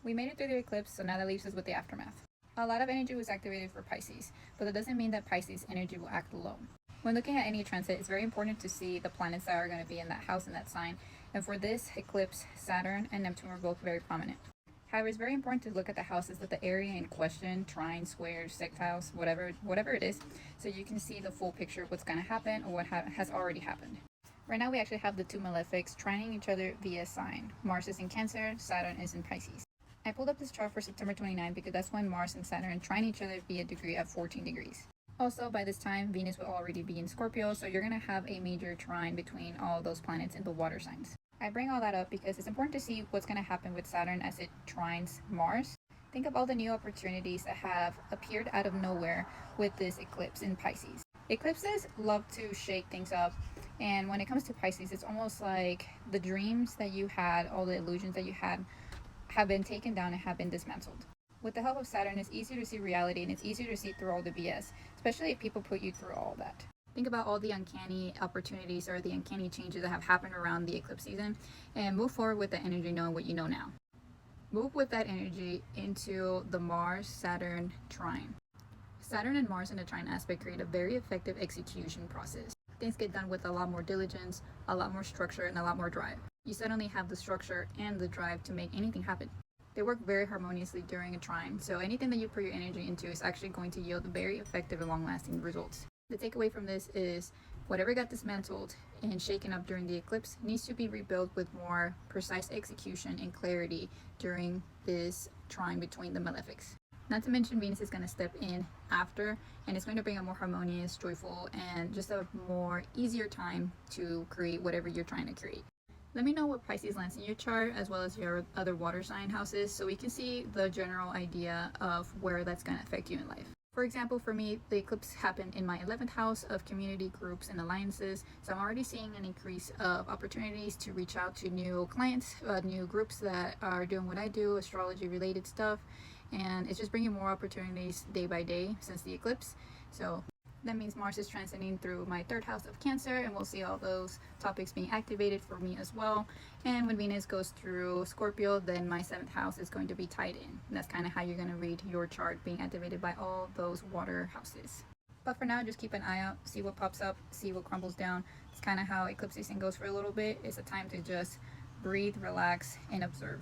We made it through the eclipse, so now that leaves us with the aftermath. A lot of energy was activated for Pisces, but that doesn't mean that Pisces energy will act alone. When looking at any transit, it's very important to see the planets that are going to be in that house and that sign, and for this eclipse, Saturn and Neptune were both very prominent. However, it's very important to look at the houses that the area in question, trine, squares, sextiles, whatever it is, so you can see the full picture of what's going to happen or what has already happened. Right now we actually have the two malefics trining each other via sign. Mars is in Cancer, Saturn is in Pisces. I pulled up this chart for September 29 because that's when Mars and Saturn trine each other via degree at 14 degrees. Also, by this time, Venus will already be in Scorpio, so you're going to have a major trine between all those planets in the water signs. I bring all that up because it's important to see what's going to happen with Saturn as it trines Mars. Think of all the new opportunities that have appeared out of nowhere with this eclipse in Pisces. Eclipses love to shake things up, and when it comes to Pisces, it's almost like the dreams that you had, all the illusions that you had, have been taken down and have been dismantled. With the help of Saturn, it's easier to see reality and it's easier to see through all the BS, especially if people put you through all that. Think about all the uncanny opportunities or the uncanny changes that have happened around the eclipse season and move forward with the energy knowing what you know now. Move with that energy into the Mars-Saturn trine. Saturn and Mars in a trine aspect create a very effective execution process. Things get done with a lot more diligence, a lot more structure, and a lot more drive. You suddenly have the structure and the drive to make anything happen. They work very harmoniously during a trine, so anything that you put your energy into is actually going to yield very effective and long-lasting results. The takeaway from this is whatever got dismantled and shaken up during the eclipse needs to be rebuilt with more precise execution and clarity during this trine between the malefics. Not to mention Venus is going to step in after, and it's going to bring a more harmonious, joyful, and just a more easier time to create whatever you're trying to create. Let me know what Pisces lands in your chart as well as your other water sign houses so we can see the general idea of where that's going to affect you in life. For example, for me, the eclipse happened in my 11th house of community groups and alliances, so I'm already seeing an increase of opportunities to reach out to new clients, new groups that are doing what I do, astrology related stuff, and it's just bringing more opportunities day by day since the eclipse. So that means Mars is transiting through my 3rd house of Cancer, and we'll see all those topics being activated for me as well. And when Venus goes through Scorpio, then my 7th house is going to be tied in. And that's kind of how you're going to read your chart being activated by all those water houses. But for now, just keep an eye out, see what pops up, see what crumbles down. It's kind of how eclipse season goes for a little bit. It's a time to just breathe, relax, and observe.